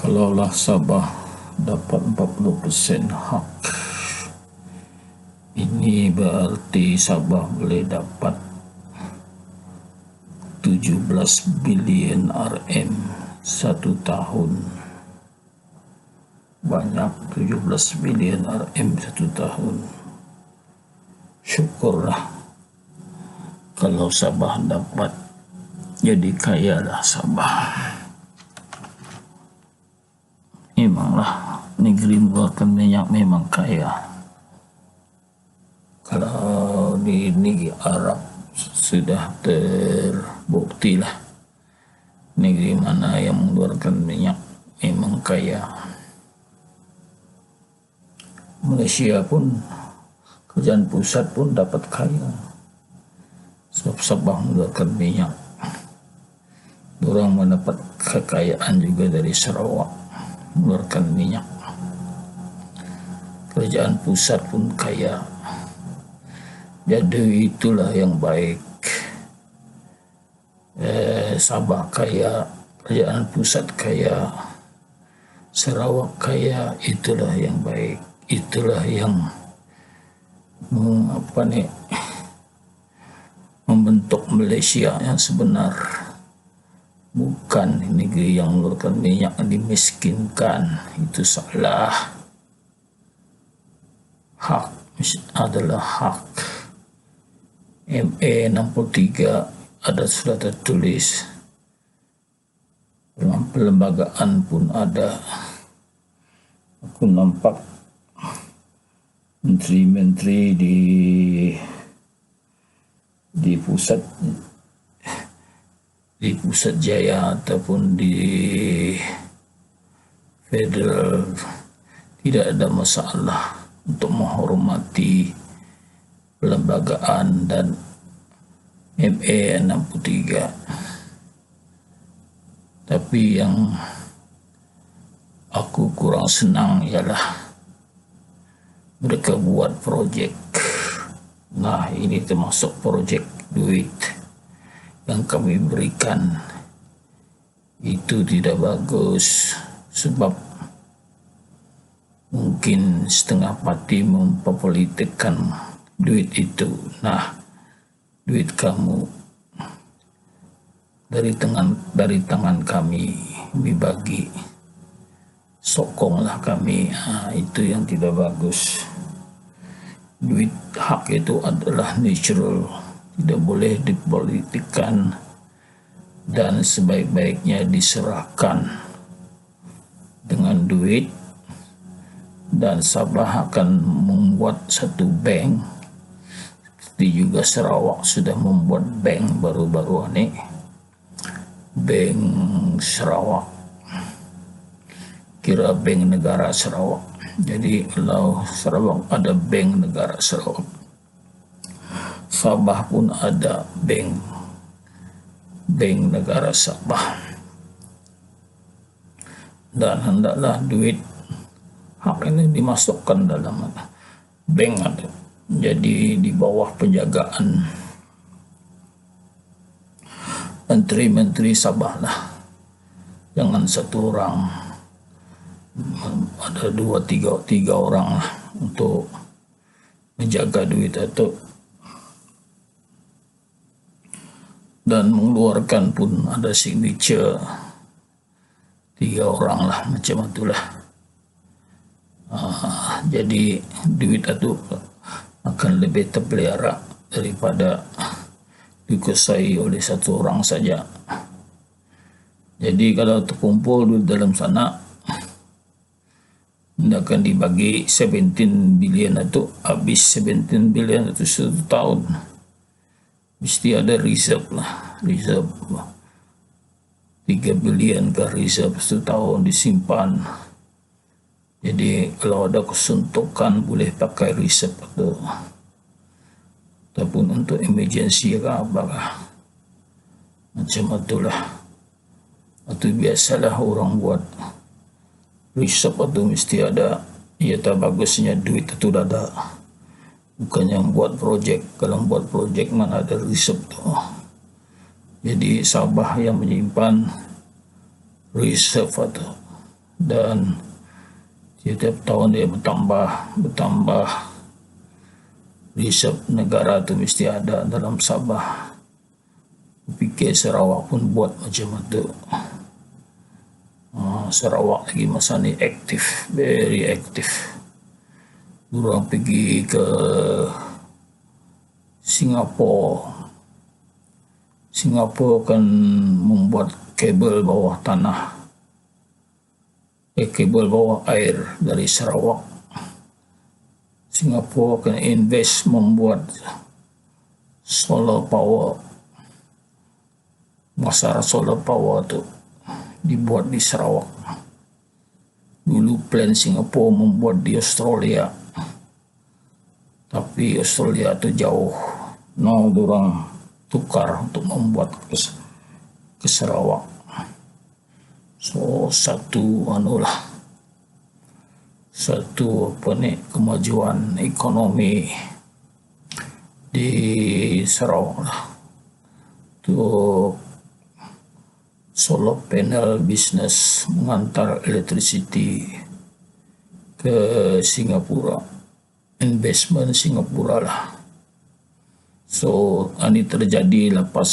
Kalaulah Sabah dapat 40% hak, ini berarti Sabah boleh dapat 17 bilion RM satu tahun. Banyak 17 bilion RM satu tahun. Syukurlah kalau Sabah dapat, jadi kayalah Sabah. Memanglah negeri mengeluarkan minyak memang kaya. Kalau di negeri Arab sudah terbukti lah, negeri mana yang mengeluarkan minyak memang kaya. Malaysia pun, kerajaan pusat pun dapat kaya sebab Sabah mengeluarkan minyak. Orang mendapat kekayaan juga dari Sarawak mengeluarkan minyak. Kerajaan pusat pun kaya. Jadi itulah yang baik. Sabah kaya, kerajaan pusat kaya, Sarawak kaya, itulah yang baik. Itulah yang membentuk Malaysia yang sebenar. Bukan negeri yang mengeluarkan minyak dimiskinkan. Itu salah. Hak adalah hak. MA 63 ada sudah tertulis. Dalam perlembagaan pun ada. Aku nampak menteri-menteri di pusat jaya ataupun di federal tidak ada masalah untuk menghormati perlembagaan dan MA 63. Tapi yang aku kurang senang ialah mereka buat projek. Nah, ini termasuk projek duit yang kami berikan. Itu tidak bagus sebab mungkin setengah parti memperpolitikkan duit itu. Nah, duit kamu dari tangan kami dibagi, sokonglah kami. Itu yang tidak bagus. Duit hak itu adalah natural, tidak boleh dipolitikkan dan sebaik-baiknya diserahkan dengan duit. Dan Sabah akan membuat satu bank, seperti juga Sarawak sudah membuat bank baru-baru ini, Bank Sarawak, kira bank negara Sarawak. Jadi kalau Sarawak ada bank negara Sarawak, Sabah pun ada bank negara Sabah. Dan hendaklah duit hak ini dimasukkan dalam bank itu, jadi di bawah penjagaan menteri-menteri Sabah lah. Jangan satu orang, ada tiga orang lah untuk menjaga duit itu. Dan mengeluarkan pun ada signature 3 orang lah, macam itulah. Jadi duit itu akan lebih terpelihara daripada dikuasai oleh satu orang saja. Jadi kalau terkumpul duit dalam sana, akan dibagi 17 bilion itu, habis 17 bilion itu satu tahun. Mesti ada reserve lah, reserve 3 bilion ke reserve satu tahun disimpan. Jadi kalau ada kesuntukan boleh pakai reserve itu. Ataupun untuk emergency ke apakah. Macam itulah. Itu biasalah orang buat reserve itu mesti ada. Ya tak bagusnya duit itu dah ada. Bukan yang buat projek. Kalau buat projek mana ada reserve tu. Jadi Sabah yang menyimpan reserve itu. dan setiap tahun dia bertambah reserve negara tu mesti ada dalam Sabah. Fikir Sarawak pun buat macam itu. Sarawak lagi masa ni aktif, very aktif. Diorang pergi ke Singapura akan membuat kabel bawah tanah, kabel bawah air dari Sarawak. Singapura akan invest membuat solar power. Masalah solar power tu dibuat di Sarawak. Dulu plan Singapura membuat di Australia, tapi Australia tu jauh. Diorang tukar untuk membuat ke Sarawak. So satu kemajuan ekonomi di Sarawak lah. Tu solar panel business mengantar electricity ke Singapura, investment Singapura lah. So ini terjadi lepas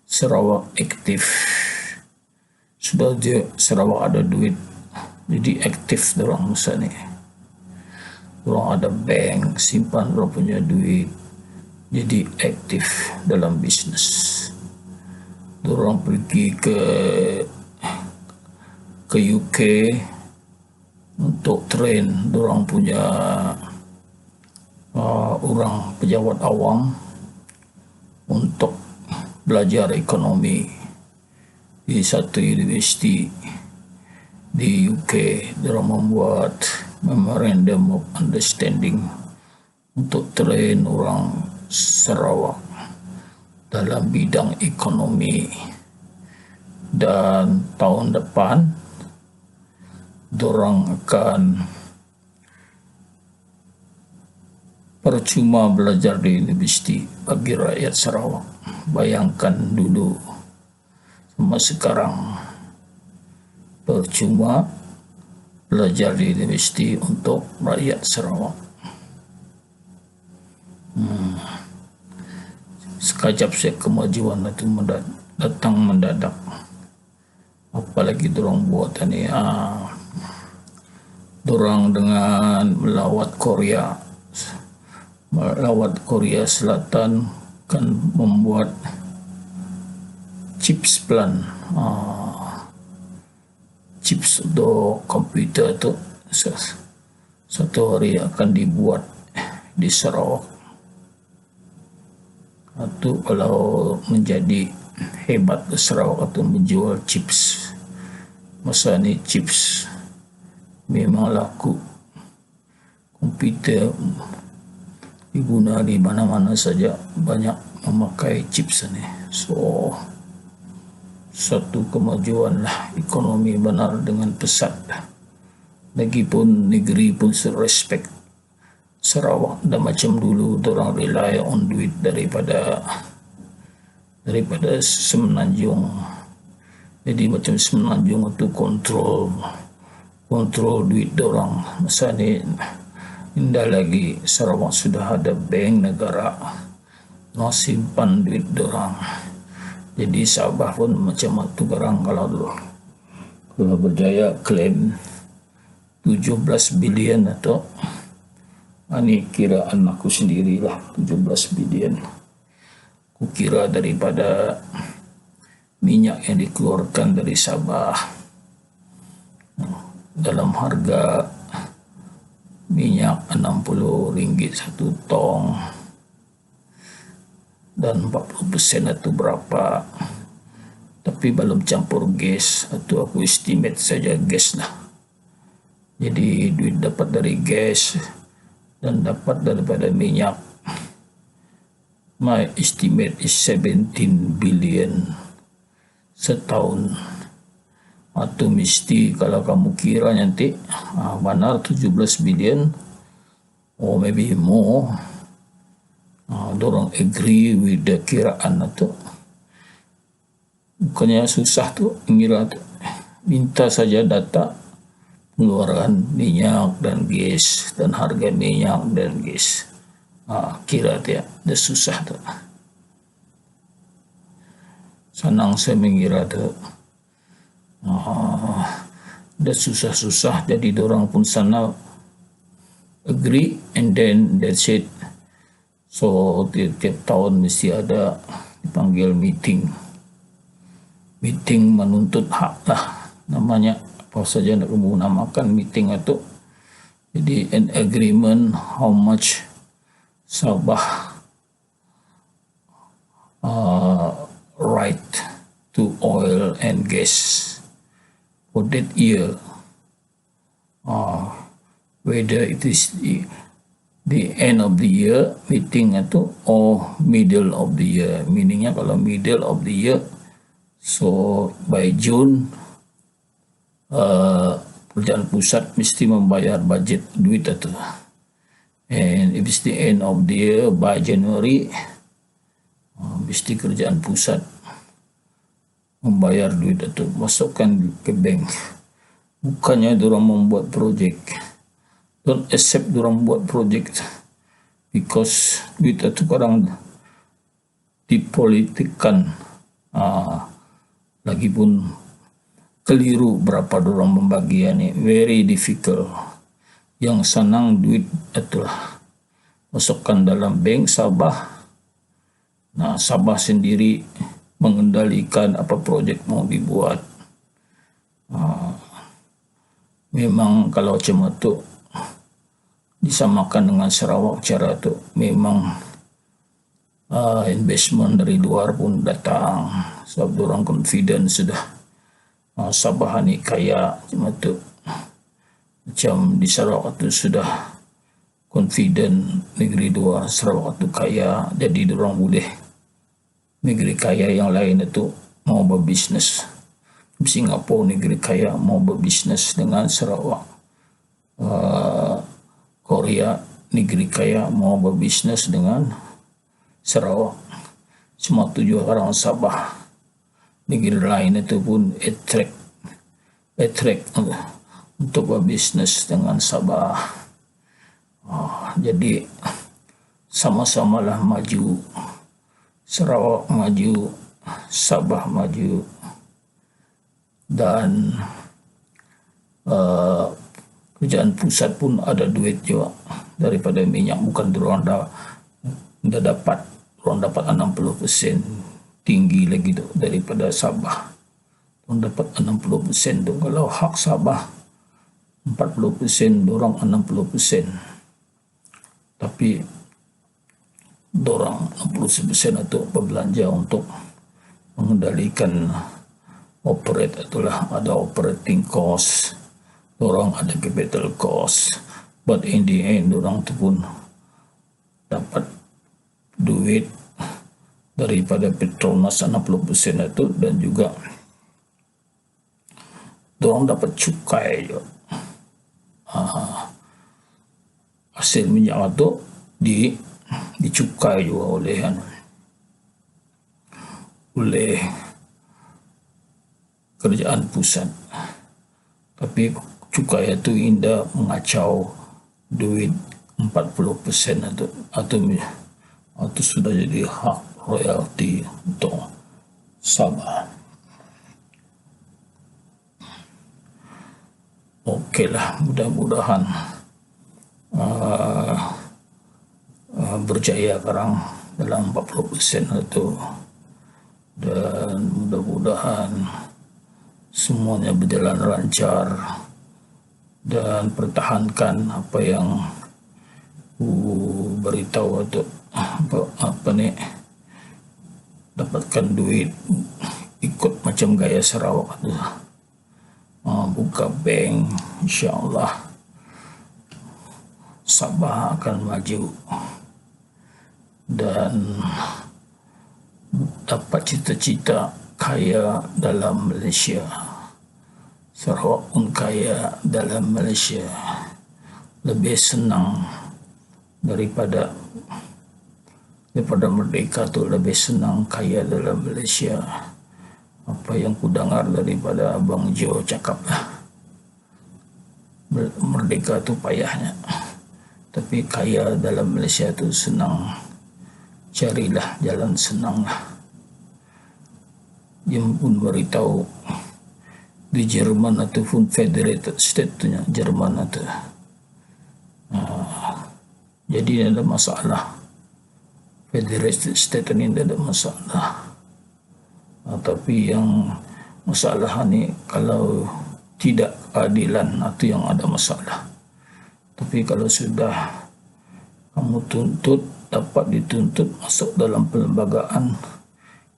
Sarawak aktif. Sudah Sarawak ada duit, jadi aktif dorang masa ni. Dorang ada bank, simpan dorang punya duit, jadi aktif dalam bisnes. Dorang pergi ke UK untuk train dorang punya orang pejabat awam untuk belajar ekonomi di satu universiti di UK. Dorang membuat memorandum of understanding untuk train orang Sarawak dalam bidang ekonomi, dan tahun depan dorang akan percuma belajar di universiti bagi rakyat Sarawak. Bayangkan dulu sama sekarang, percuma belajar di universiti untuk rakyat Sarawak. Sekejap saya kemajuan itu datang mendadak. Apalagi dorang buat ini, dorang dengan melawat Korea Selatan kan membuat chips plan, chips untuk komputer itu satu hari akan dibuat di Sarawak. Itu kalau menjadi hebat ke Sarawak atau menjual chips. Masa ni chips memang laku. Komputer diguna di mana-mana saja, banyak memakai chips ni. So satu kemajuan lah ekonomi benar dengan pesat. Lagipun negeri pun respect Sarawak. Dan macam dulu dorang rely on duit daripada Semenanjung. Jadi macam Semenanjung itu kontrol duit dorang. Masa ni indah lagi, Sarawak sudah ada bank negara, simpan duit dorang. Jadi Sabah pun macam itu barang. Kalau berjaya klaim 17 bilion atau ini kiraan aku sendirilah, 17 bilion. Aku kira daripada minyak yang dikeluarkan dari Sabah dalam harga minyak RM60 satu tong, dan 40% itu berapa, tapi belum campur gas. Itu aku estimate saja gas lah. Jadi duit dapat dari gas dan dapat daripada minyak. My estimate is 17 billion setahun. Atau mesti kalau kamu kira nanti benar 17 billion or maybe more, dorang agree with the kiraan itu. Bukannya susah tu mengira tu. minta saja data pengeluaran minyak dan gas dan harga minyak dan gas. Kira dia dah susah tu. Senang saya mengira tu. Dah susah-susah, jadi dorang pun sana agree and then that's it. So tiap tahun mesti ada dipanggil meeting menuntut hak lah namanya, apa saja nak kamu namakan meeting itu. Jadi an agreement how much Sabah right to oil and gas for that year, whether it is the end of the year meeting itu or middle of the year. Meaningnya kalau middle of the year, so by June kerajaan pusat mesti membayar budget duit itu, and if it's the end of the year by January, mesti kerajaan pusat membayar duit itu, masukkan ke bank. Bukannya diorang membuat projek, don't accept diorang buat projek, because duit itu kadang dipolitikkan. Lagipun keliru berapa dorang membagiannya, very difficult. Yang senang duit itulah masukkan dalam bank Sabah. Nah, Sabah sendiri mengendalikan apa projek mau dibuat. Memang kalau macam itu disamakan dengan Sarawak cara itu, memang investment dari luar pun datang sebab dorang confident sudah Sabah ni kaya macam tu. Macam di Sarawak tu sudah confident negeri luar Sarawak tu kaya, jadi dorang boleh negeri kaya yang lain itu mau berbisnes. Singapura negeri kaya mau berbisnes dengan Sarawak. Korea negeri kaya mau berbisnes dengan Sarawak. Semua tujuan orang Sabah. Negeri lain itu pun attract untuk berbisnes dengan Sabah. Jadi sama-samalah maju. Sarawak maju, Sabah maju, dan kerajaan pusat pun ada duit juga daripada minyak. Bukan dorang dah dapat, dorang dapat 60%. Tinggi lagi tu daripada Sabah. Dorang dapat 60% tu. Kalau hak Sabah 40%, dorang 60%. Tapi dorang 60% itu berbelanja untuk mengendalikan operate itulah. Ada operating cost, dorang ada capital cost, but in the end dorang tu pun dapat duit daripada Petronas 60% itu, dan juga dorang dapat cukai juga. Hasil minyak itu dicukai juga oleh kerajaan pusat. Tapi cukai itu indah mengacau duit 40% itu, atau sudah jadi hak royalty untuk Sabah. Okeylah, mudah-mudahan berjaya sekarang dalam 40% itu, dan mudah-mudahan semuanya berjalan lancar, dan pertahankan apa yang beritahu untuk dapatkan duit ikut macam gaya Sarawak tu. Buka bank, insyaAllah Sabah akan maju dan dapat cita-cita kaya dalam Malaysia. Sarawak pun kaya dalam Malaysia. Lebih senang daripada merdeka tu, lebih senang kaya dalam Malaysia. Apa yang ku dengar daripada Abang Jo cakap lah, merdeka tu payahnya, tapi kaya dalam Malaysia tu senang. Carilah jalan senang lah. Dia pun beritahu di Jerman ataupun Federated State tu nya, Jerman tu. Jadi ada masalah. Federated State ni ada masalah. Tapi yang masalah ni kalau tidak keadilan itu yang ada masalah. Tapi kalau sudah kamu tuntut, dapat dituntut masuk dalam perlembagaan,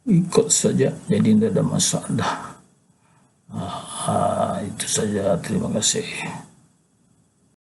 ikut saja, jadi tidak ada masalah. Itu saja, terima kasih.